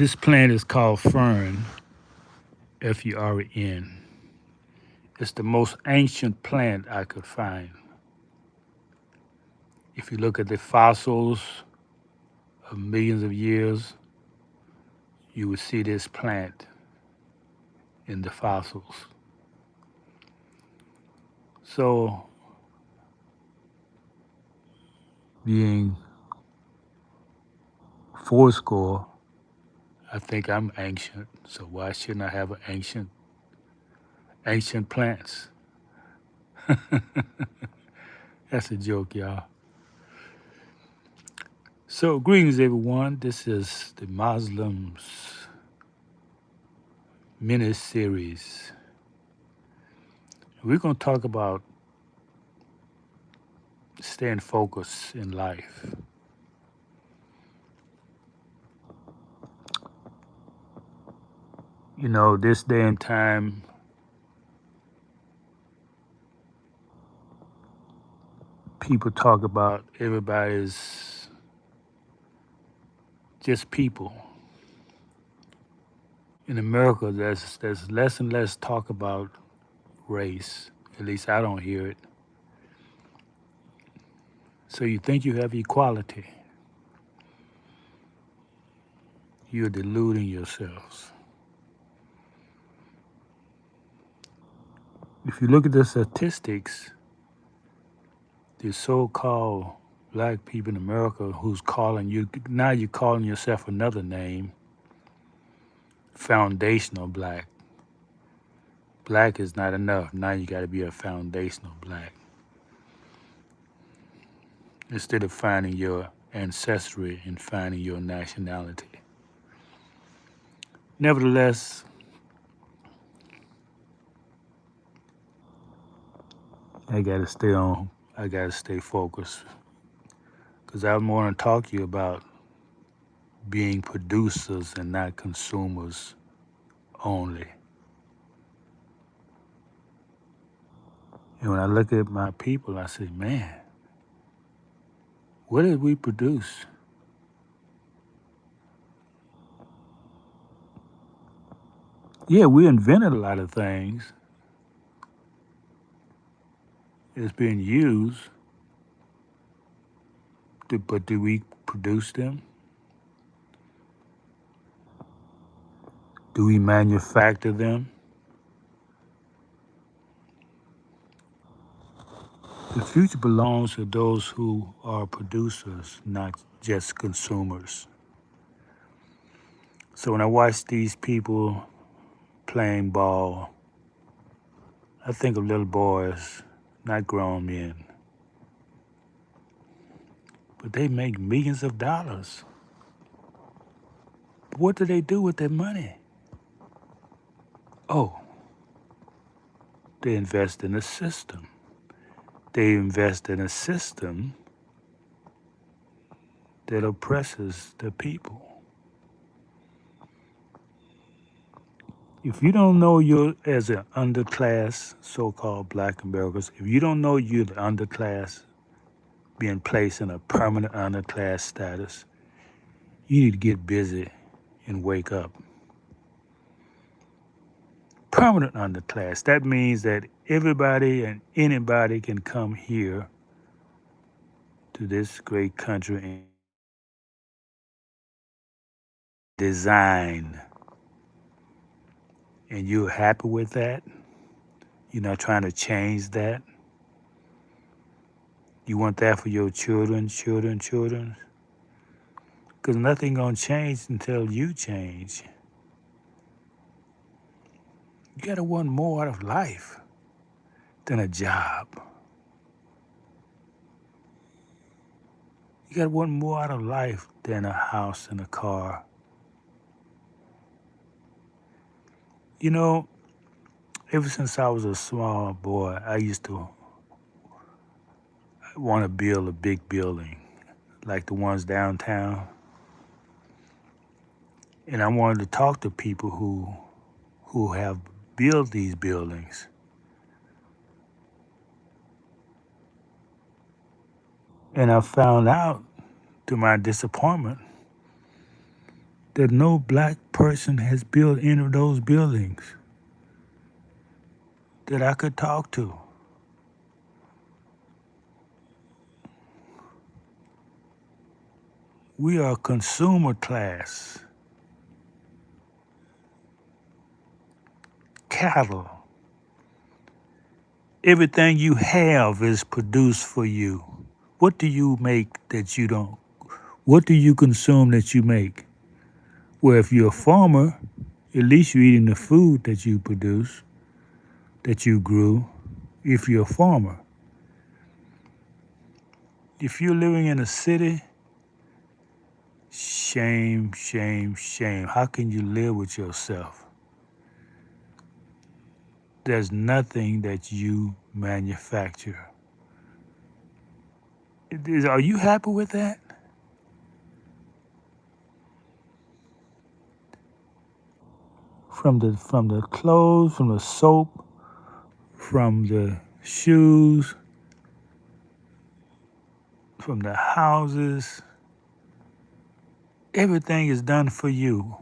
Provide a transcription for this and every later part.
This plant is called fern, Fern. It's the most ancient plant I could find. If you look at the fossils of millions of years, you would see this plant in the fossils. So, being fourscore, I think I'm ancient. So why shouldn't I have an ancient plants? That's a joke, y'all. So, greetings, everyone. This is the Muslims mini series. We're going to talk about staying focused in life. You know, this day and time, people talk about everybody's just people. In America, there's less and less talk about race. At least I don't hear it. So you think you have equality. You're deluding yourselves. If you look at the statistics, the so-called black people in America who's calling you, now you're calling yourself another name, foundational black. Black is not enough. Now you got to be a foundational black. Instead of finding your ancestry and finding your nationality. Nevertheless, I got to stay on. I got to stay focused because I want to talk to you about being producers and not consumers only. And when I look at my people, I say, man, what did we produce? Yeah, we invented a lot of things. It's being used, but do we produce them? Do we manufacture them? The future belongs to those who are producers, not just consumers. So when I watch these people playing ball, I think of little boys, not grown men. But they make millions of dollars. What do they do with their money? Oh, they invest in a system. They invest in a system that oppresses the people. If you don't know you're as an underclass, so-called black Americans, if you don't know you're the underclass being placed in a permanent underclass status, you need to get busy and wake up. Permanent underclass, that means that everybody and anybody can come here to this great country and design. And you're happy with that? You're not trying to change that? You want that for your children? Because nothing gonna change until you change. You gotta want more out of life than a job. You gotta want more out of life than a house and a car. You know, ever since I was a small boy, I used to want to build a big building, like the ones downtown. And I wanted to talk to people who have built these buildings. And I found out, to my disappointment, that no black person has built any of those buildings that I could talk to. We are a consumer class, cattle. Everything you have is produced for you. What do you make that you don't? What do you consume that you make? Well, if you're a farmer, at least you're eating the food that you produce, that you grew, if you're a farmer. If you're living in a city, shame, shame, shame. How can you live with yourself? There's nothing that you manufacture. Are you happy with that? From the clothes, from the soap, from the shoes, from the houses, everything is done for you.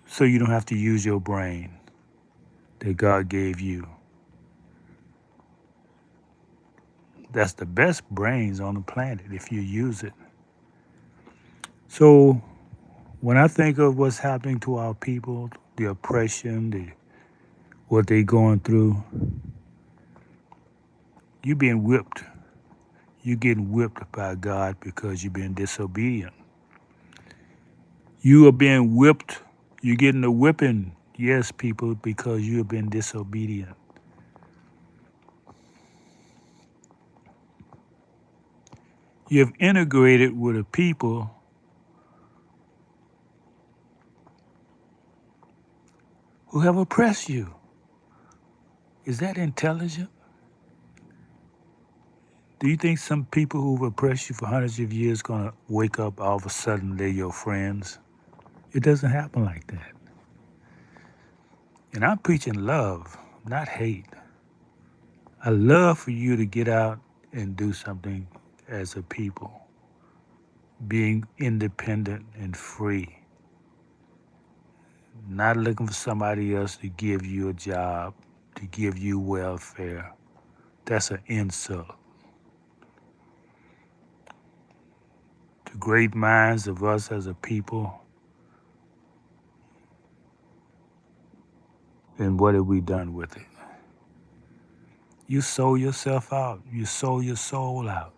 So you don't have to use your brain that God gave you. That's the best brains on the planet if you use it. So when I think of what's happening to our people, the oppression, what they're going through, you're being whipped. You're getting whipped by God because you're being disobedient. You are being whipped. You're getting a whipping, yes, people, because you have been disobedient. You have integrated with a people who have oppressed you. Is that intelligent? Do you think some people who've oppressed you for hundreds of years gonna wake up all of a sudden they're your friends? It doesn't happen like that. And I'm preaching love, not hate. I love for you to get out and do something as a people, being independent and free, not looking for somebody else to give you a job, to give you welfare. That's an insult. The great minds of us as a people, and what have we done with it? You sold yourself out. You sold your soul out.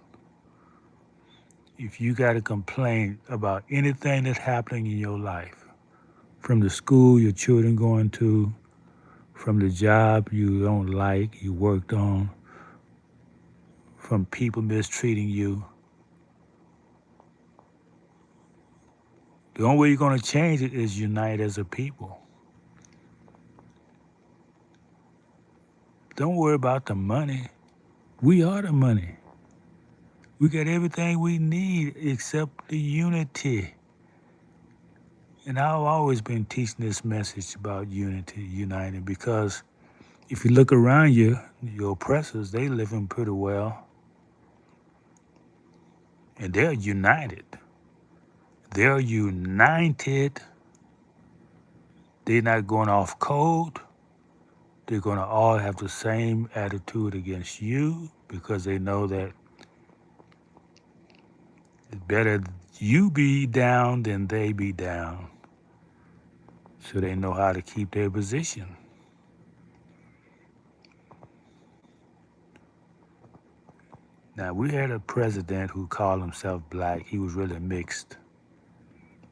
If you got to complain about anything that's happening in your life, from the school your children going to, from the job you don't like, you worked on, from people mistreating you, the only way you're going to change it is unite as a people. Don't worry about the money. We are the money. We got everything we need except the unity. And I've always been teaching this message about unity, uniting, because if you look around you, your oppressors, they living pretty well. And they're united. They're united. They're not going off code. They're going to all have the same attitude against you because they know that it's better you be down than they be down. So they know how to keep their position. Now, we had a president who called himself black. He was really mixed.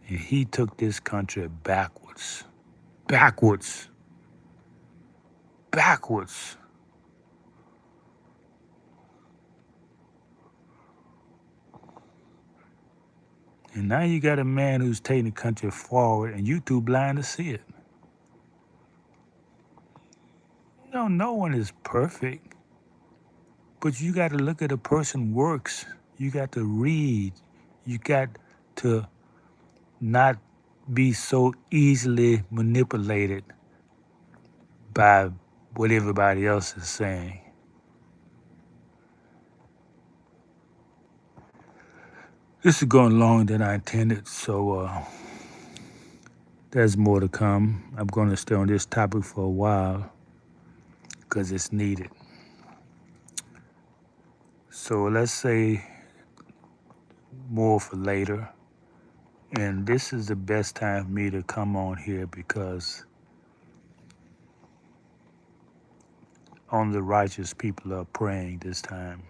And he took this country backwards. Backwards. Backwards. And now you got a man who's taking the country forward, and you too blind to see it. No one is perfect. But you got to look at a person's works. You got to read. You got to not be so easily manipulated by what everybody else is saying. This is going longer than I intended, so there's more to come. I'm going to stay on this topic for a while because it's needed. So let's say more for later. And this is the best time for me to come on here because only the righteous people are praying this time.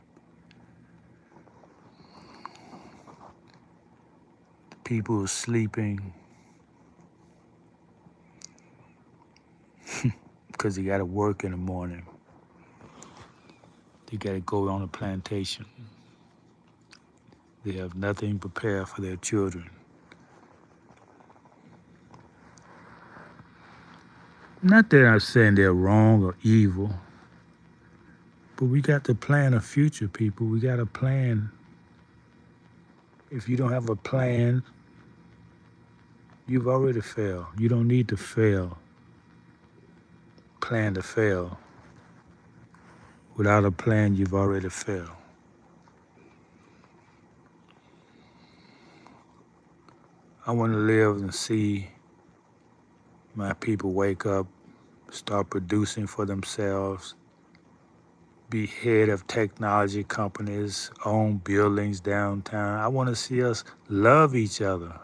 The people are sleeping because they got to work in the morning. They got to go on a plantation. They have nothing prepared for their children. Not that I'm saying they're wrong or evil, but we got to plan a future, people. We got to plan. If you don't have a plan, you've already failed. You don't need to fail. Plan to fail. Without a plan, you've already failed. I want to live and see my people wake up, start producing for themselves, be head of technology companies, own buildings downtown. I want to see us love each other.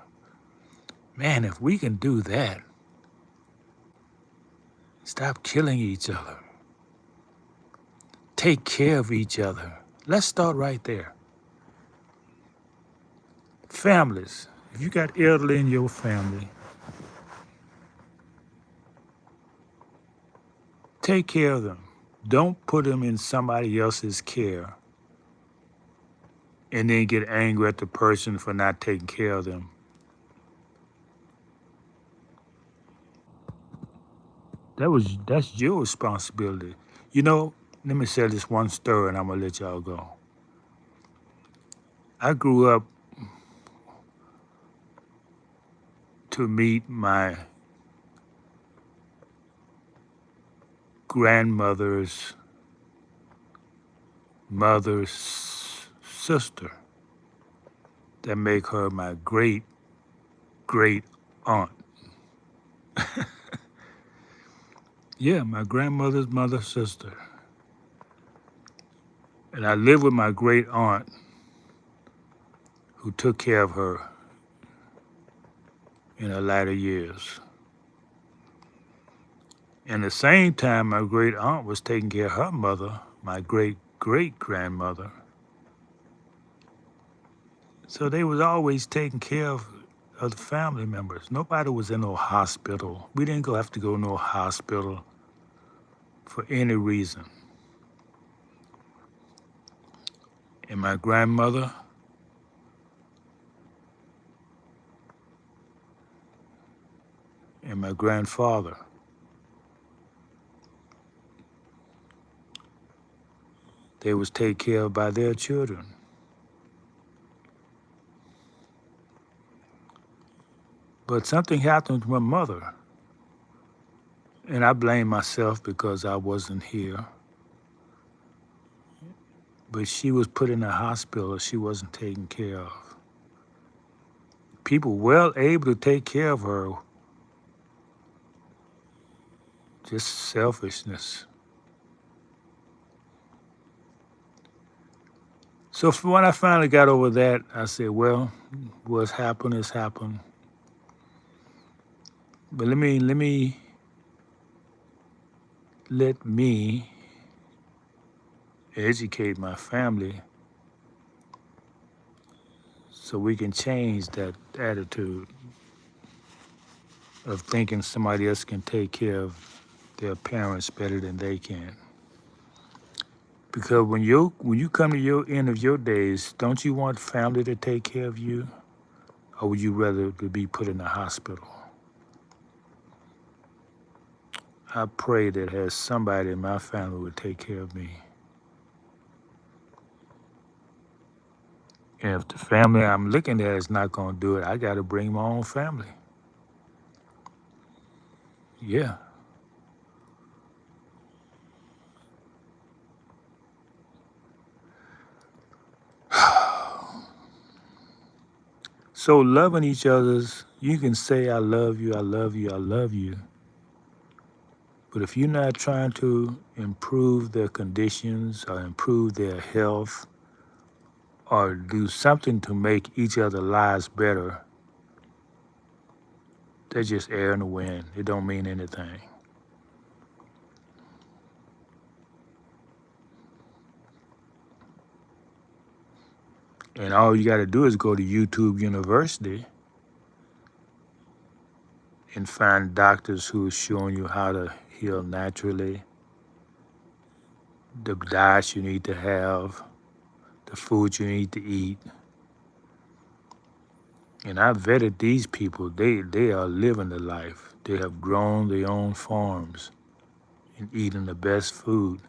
Man, if we can do that, stop killing each other. Take care of each other. Let's start right there. Families. If you got elderly in your family, take care of them. Don't put them in somebody else's care and then get angry at the person for not taking care of them. That's your responsibility. You know, let me say this one story and I'm gonna let y'all go. I grew up to meet my grandmother's mother's sister that make her my great aunt. Yeah, my grandmother's mother's sister. And I lived with my great aunt who took care of her in her latter years. And at the same time, my great aunt was taking care of her mother, my great grandmother. So they was always taking care of the family members. Nobody was in no hospital. We didn't have to go to no hospital for any reason. And my grandmother and my grandfather, they was taken care of by their children. But something happened to my mother. And I blame myself because I wasn't here. But she was put in a hospital. She wasn't taken care of. People well able to take care of her. Just selfishness. So when I finally got over that, I said, well, what's happened has happened. But let me educate my family so we can change that attitude of thinking somebody else can take care of their parents better than they can. Because when you come to your end of your days, don't you want family to take care of you? Or would you rather to be put in a hospital? I pray that has somebody in my family would take care of me. And if the family I'm looking at is not going to do it, I got to bring my own family. Yeah. So loving each other's, you can say, I love you, I love you, I love you. But if you're not trying to improve their conditions or improve their health or do something to make each other's lives better, they're just air in the wind. It don't mean anything. And all you got to do is go to YouTube University and find doctors who are showing you how to heal naturally, the diets you need to have, the food you need to eat. And I vetted these people. They are living the life. They have grown their own farms and eating the best food.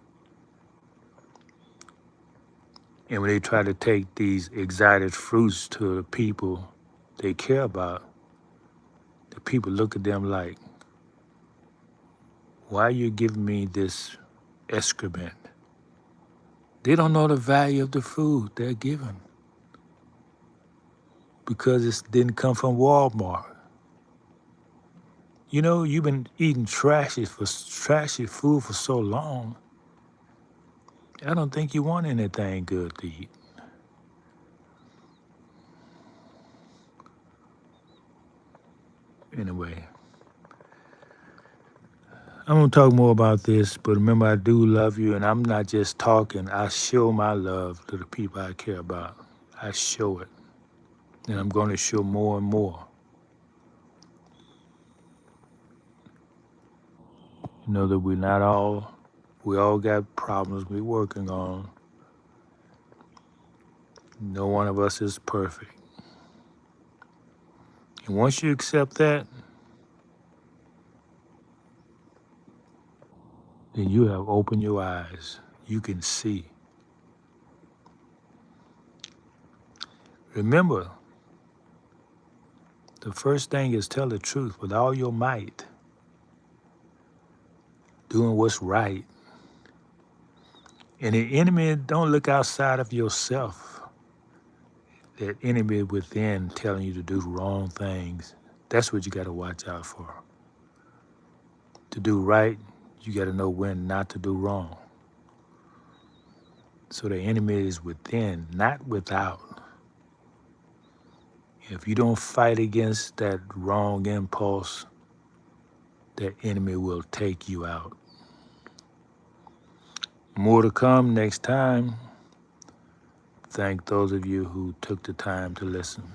And when they try to take these exotic fruits to the people they care about, the people look at them like, why are you giving me this excrement? They don't know the value of the food they're given because it didn't come from Walmart. You know, you've been eating trashy food for so long. I don't think you want anything good to eat. Anyway, I'm going to talk more about this, but remember, I do love you, and I'm not just talking. I show my love to the people I care about. I show it, and I'm going to show more and more. You know that we all got problems we're working on. No one of us is perfect. And once you accept that, then you have opened your eyes. You can see. Remember, the first thing is tell the truth with all your might. Doing what's right. And the enemy, don't look outside of yourself. That enemy within telling you to do the wrong things. That's what you got to watch out for. To do right, you got to know when not to do wrong. So the enemy is within, not without. If you don't fight against that wrong impulse, that enemy will take you out. More to come next time. Thank those of you who took the time to listen.